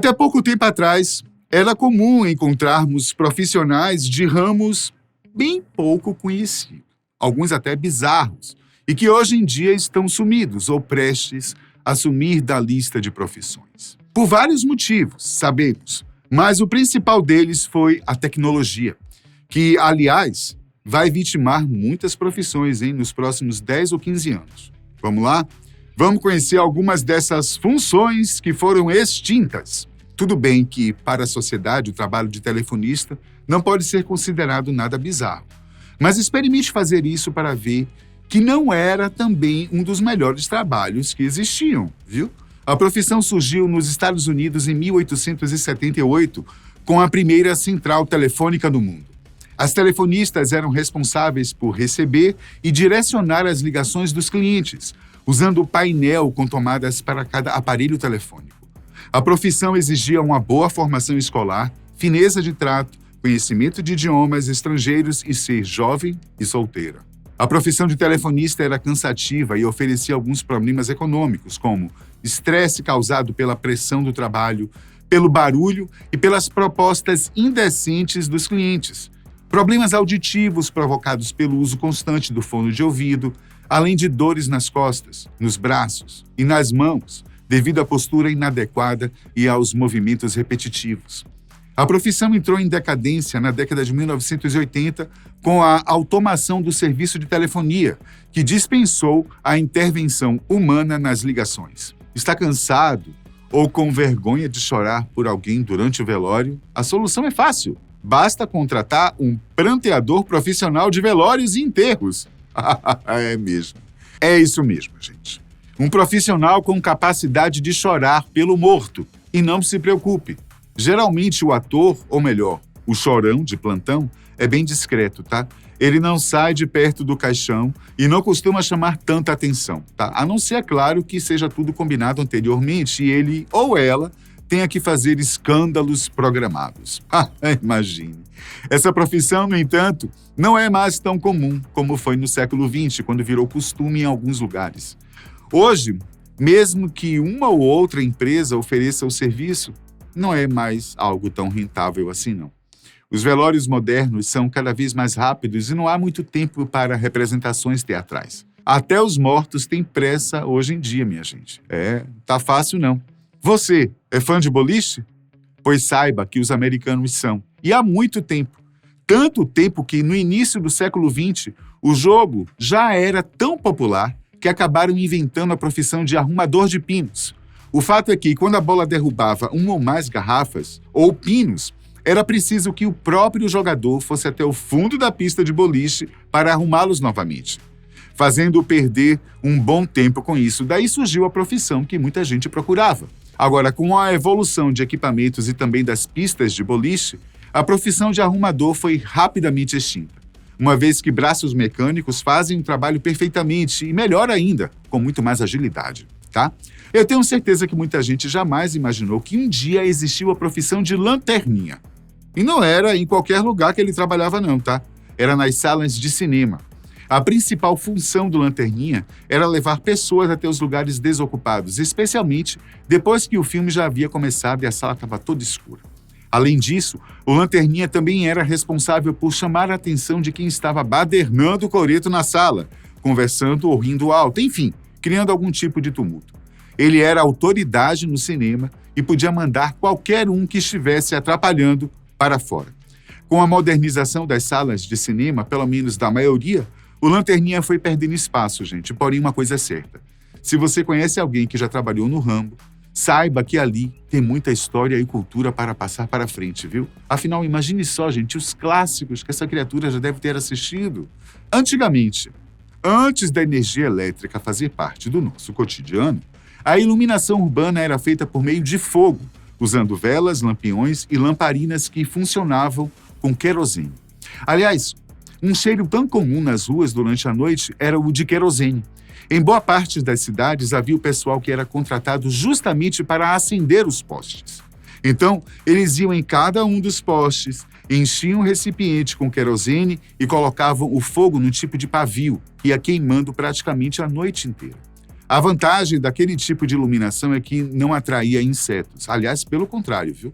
Até pouco tempo atrás, era comum encontrarmos profissionais de ramos bem pouco conhecidos, alguns até bizarros, e que hoje em dia estão sumidos ou prestes a sumir da lista de profissões. Por vários motivos, sabemos, mas o principal deles foi a tecnologia, que, aliás, vai vitimar muitas profissões nos próximos 10 ou 15 anos. Vamos lá? Vamos conhecer algumas dessas funções que foram extintas. Tudo bem que, para a sociedade, o trabalho de telefonista não pode ser considerado nada bizarro. Mas experimente fazer isso para ver que não era também um dos melhores trabalhos que existiam, viu? A profissão surgiu nos Estados Unidos em 1878, com a primeira central telefônica do mundo. As telefonistas eram responsáveis por receber e direcionar as ligações dos clientes, usando o painel com tomadas para cada aparelho telefônico. A profissão exigia uma boa formação escolar, fineza de trato, conhecimento de idiomas estrangeiros e ser jovem e solteira. A profissão de telefonista era cansativa e oferecia alguns problemas econômicos, como estresse causado pela pressão do trabalho, pelo barulho e pelas propostas indecentes dos clientes, problemas auditivos provocados pelo uso constante do fone de ouvido, além de dores nas costas, nos braços e nas mãos, devido à postura inadequada e aos movimentos repetitivos. A profissão entrou em decadência na década de 1980 com a automação do serviço de telefonia, que dispensou a intervenção humana nas ligações. Está cansado ou com vergonha de chorar por alguém durante o velório? A solução é fácil. Basta contratar um pranteador profissional de velórios e enterros. É mesmo. É isso mesmo, gente. Um profissional com capacidade de chorar pelo morto. E não se preocupe. Geralmente o ator, ou melhor, o chorão de plantão, é bem discreto, tá? Ele não sai de perto do caixão e não costuma chamar tanta atenção, tá? A não ser, é claro, que seja tudo combinado anteriormente e ele ou ela tenha que fazer escândalos programados. Imagine. Essa profissão, no entanto, não é mais tão comum como foi no século XX, quando virou costume em alguns lugares. Hoje, mesmo que uma ou outra empresa ofereça o serviço, não é mais algo tão rentável assim, não. Os velórios modernos são cada vez mais rápidos e não há muito tempo para representações teatrais. Até os mortos têm pressa hoje em dia, minha gente. Tá fácil não. Você é fã de boliche? Pois saiba que os americanos são. E há muito tempo. Tanto tempo que, no início do século XX, o jogo já era tão popular que acabaram inventando a profissão de arrumador de pinos. O fato é que, quando a bola derrubava uma ou mais garrafas, ou pinos, era preciso que o próprio jogador fosse até o fundo da pista de boliche para arrumá-los novamente, fazendo-o perder um bom tempo com isso. Daí surgiu a profissão que muita gente procurava. Agora, com a evolução de equipamentos e também das pistas de boliche, a profissão de arrumador foi rapidamente extinta, uma vez que braços mecânicos fazem o trabalho perfeitamente e, melhor ainda, com muito mais agilidade, tá? Eu tenho certeza que muita gente jamais imaginou que um dia existiu a profissão de lanterninha. E não era em qualquer lugar que ele trabalhava não, tá? Era nas salas de cinema. A principal função do lanterninha era levar pessoas até os lugares desocupados, especialmente depois que o filme já havia começado e a sala estava toda escura. Além disso, o lanterninha também era responsável por chamar a atenção de quem estava badernando o coreto na sala, conversando ou rindo alto, enfim, criando algum tipo de tumulto. Ele era autoridade no cinema e podia mandar qualquer um que estivesse atrapalhando para fora. Com a modernização das salas de cinema, pelo menos da maioria, o lanterninha foi perdendo espaço, gente. Porém, uma coisa é certa. Se você conhece alguém que já trabalhou no ramo, saiba que ali tem muita história e cultura para passar para frente, viu? Afinal, imagine só, gente, os clássicos que essa criatura já deve ter assistido. Antigamente, antes da energia elétrica fazer parte do nosso cotidiano, a iluminação urbana era feita por meio de fogo, usando velas, lampiões e lamparinas que funcionavam com querosene. Aliás, um cheiro tão comum nas ruas durante a noite era o de querosene. Em boa parte das cidades havia o pessoal que era contratado justamente para acender os postes. Então, eles iam em cada um dos postes, enchiam um recipiente com querosene e colocavam o fogo num tipo de pavio, que ia queimando praticamente a noite inteira. A vantagem daquele tipo de iluminação é que não atraía insetos. Aliás, pelo contrário, viu?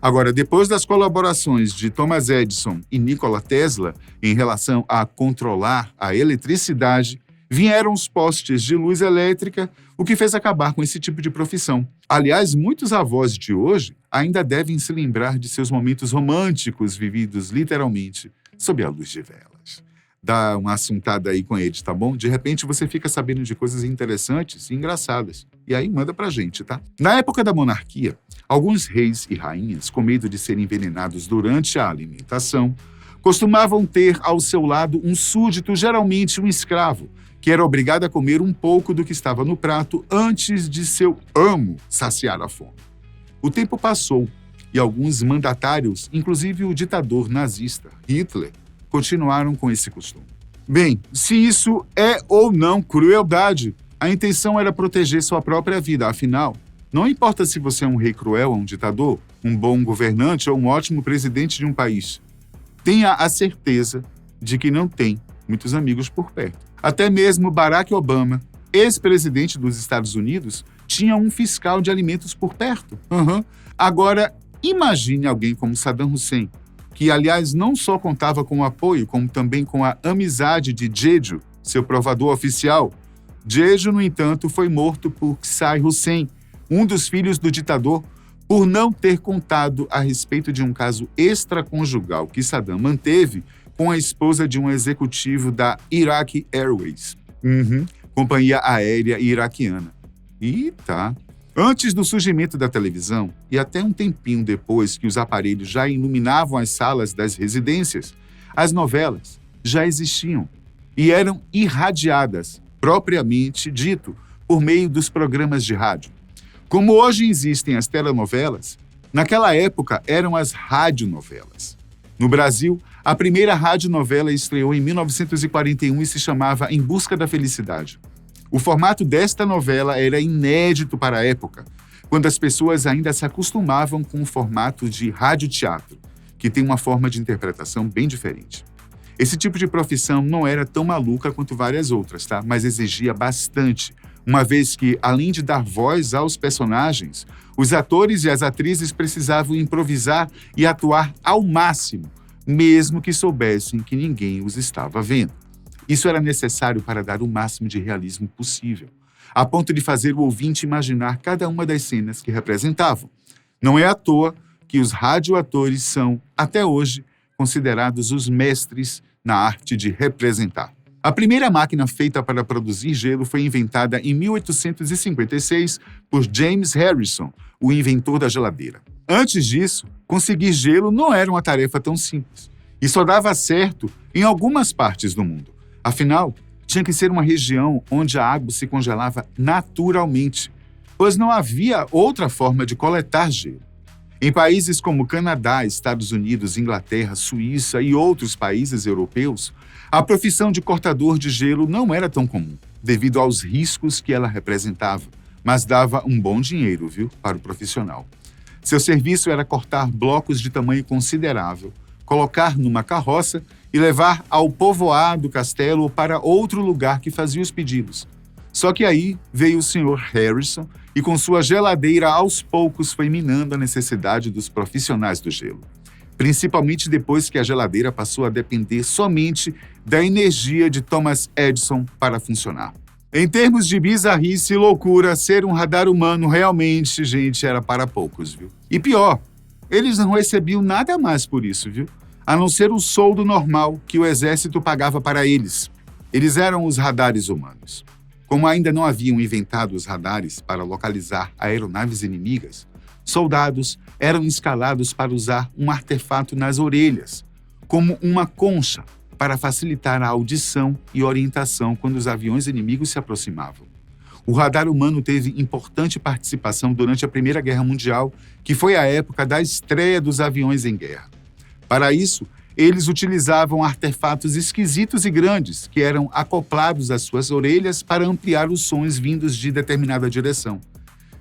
Agora, depois das colaborações de Thomas Edison e Nikola Tesla em relação a controlar a eletricidade, vieram os postes de luz elétrica, o que fez acabar com esse tipo de profissão. Aliás, muitos avós de hoje ainda devem se lembrar de seus momentos românticos vividos literalmente sob a luz de velas. Dá uma assuntada aí com eles, tá bom? De repente você fica sabendo de coisas interessantes e engraçadas. E aí manda pra gente, tá? Na época da monarquia, alguns reis e rainhas, com medo de serem envenenados durante a alimentação, costumavam ter ao seu lado um súdito, geralmente um escravo, que era obrigado a comer um pouco do que estava no prato antes de seu amo saciar a fome. O tempo passou e alguns mandatários, inclusive o ditador nazista Hitler, continuaram com esse costume. Bem, se isso é ou não crueldade, a intenção era proteger sua própria vida. Afinal, não importa se você é um rei cruel ou um ditador, um bom governante ou um ótimo presidente de um país. Tenha a certeza de que não tem muitos amigos por perto. Até mesmo Barack Obama, ex-presidente dos Estados Unidos, tinha um fiscal de alimentos por perto. Agora, imagine alguém como Saddam Hussein, que, aliás, não só contava com o apoio, como também com a amizade de Jeju, seu provador oficial. Jeju, no entanto, foi morto por Qusay Hussein, um dos filhos do ditador, por não ter contado a respeito de um caso extraconjugal que Saddam manteve com a esposa de um executivo da Iraq Airways, companhia aérea iraquiana. Antes do surgimento da televisão, e até um tempinho depois que os aparelhos já iluminavam as salas das residências, as novelas já existiam e eram irradiadas, propriamente dito, por meio dos programas de rádio. Como hoje existem as telenovelas, naquela época eram as radionovelas. No Brasil, a primeira radionovela estreou em 1941 e se chamava Em Busca da Felicidade. O formato desta novela era inédito para a época, quando as pessoas ainda se acostumavam com o formato de radioteatro, que tem uma forma de interpretação bem diferente. Esse tipo de profissão não era tão maluca quanto várias outras, tá? Mas exigia bastante, uma vez que, além de dar voz aos personagens, os atores e as atrizes precisavam improvisar e atuar ao máximo, mesmo que soubessem que ninguém os estava vendo. Isso era necessário para dar o máximo de realismo possível, a ponto de fazer o ouvinte imaginar cada uma das cenas que representavam. Não é à toa que os radioatores são, até hoje, considerados os mestres na arte de representar. A primeira máquina feita para produzir gelo foi inventada em 1856 por James Harrison, o inventor da geladeira. Antes disso, conseguir gelo não era uma tarefa tão simples, e só dava certo em algumas partes do mundo. Afinal, tinha que ser uma região onde a água se congelava naturalmente, pois não havia outra forma de coletar gelo. Em países como Canadá, Estados Unidos, Inglaterra, Suíça e outros países europeus, a profissão de cortador de gelo não era tão comum, devido aos riscos que ela representava, mas dava um bom dinheiro, para o profissional. Seu serviço era cortar blocos de tamanho considerável, colocar numa carroça e levar ao povoado castelo ou para outro lugar que fazia os pedidos. Só que aí veio o Sr. Harrison e com sua geladeira aos poucos foi minando a necessidade dos profissionais do gelo. Principalmente depois que a geladeira passou a depender somente da energia de Thomas Edison para funcionar. Em termos de bizarrice e loucura, ser um radar humano realmente, gente, era para poucos, E pior, eles não recebiam nada mais por isso, a não ser o soldo normal que o exército pagava para eles. Eles eram os radares humanos. Como ainda não haviam inventado os radares para localizar aeronaves inimigas, soldados eram escalados para usar um artefato nas orelhas, como uma concha, para facilitar a audição e orientação quando os aviões inimigos se aproximavam. O radar humano teve importante participação durante a Primeira Guerra Mundial, que foi a época da estreia dos aviões em guerra. Para isso, eles utilizavam artefatos esquisitos e grandes que eram acoplados às suas orelhas para ampliar os sons vindos de determinada direção.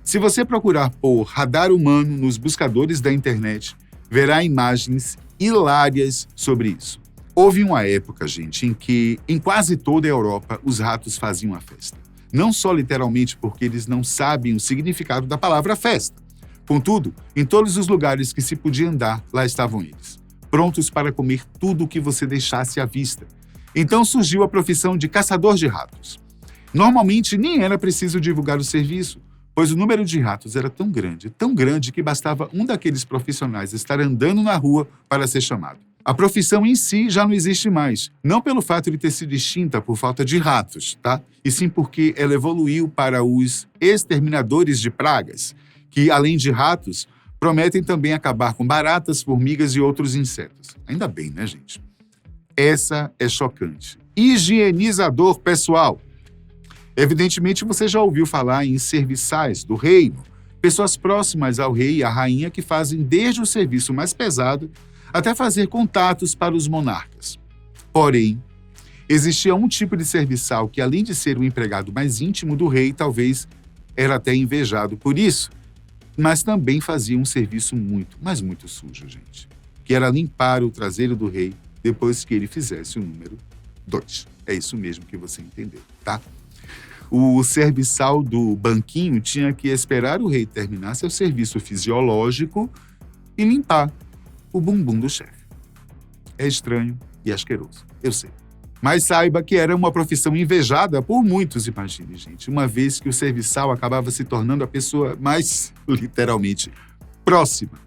Se você procurar por radar humano nos buscadores da internet, verá imagens hilárias sobre isso. Houve uma época, gente, em que, em quase toda a Europa, os ratos faziam a festa. Não só literalmente porque eles não sabem o significado da palavra festa. Contudo, em todos os lugares que se podia andar, lá estavam eles, prontos para comer tudo o que você deixasse à vista. Então surgiu a profissão de caçador de ratos. Normalmente nem era preciso divulgar o serviço, pois o número de ratos era tão grande que bastava um daqueles profissionais estar andando na rua para ser chamado. A profissão em si já não existe mais, não pelo fato de ter sido extinta por falta de ratos, tá? E sim porque ela evoluiu para os exterminadores de pragas, que, além de ratos, prometem também acabar com baratas, formigas e outros insetos. Ainda bem, né, gente? Essa é chocante. Higienizador pessoal. Evidentemente, você já ouviu falar em serviçais do reino, pessoas próximas ao rei e à rainha que fazem desde o serviço mais pesado até fazer contatos para os monarcas. Porém, existia um tipo de serviçal que, além de ser o empregado mais íntimo do rei, talvez era até invejado por isso, mas também fazia um serviço muito, mas muito sujo, gente, que era limpar o traseiro do rei depois que ele fizesse o número 2. É isso mesmo que você entendeu, tá? O serviçal do banquinho tinha que esperar o rei terminar seu serviço fisiológico e limpar o bumbum do chefe. É estranho e asqueroso, eu sei. Mas saiba que era uma profissão invejada por muitos, imagine, gente, uma vez que o serviçal acabava se tornando a pessoa mais, literalmente, próxima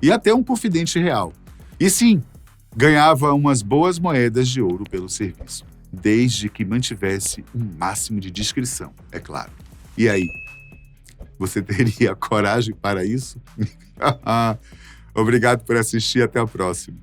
e até um confidente real. E sim, ganhava umas boas moedas de ouro pelo serviço, desde que mantivesse um máximo de discrição, é claro. E aí, você teria coragem para isso? Obrigado por assistir, até a próxima.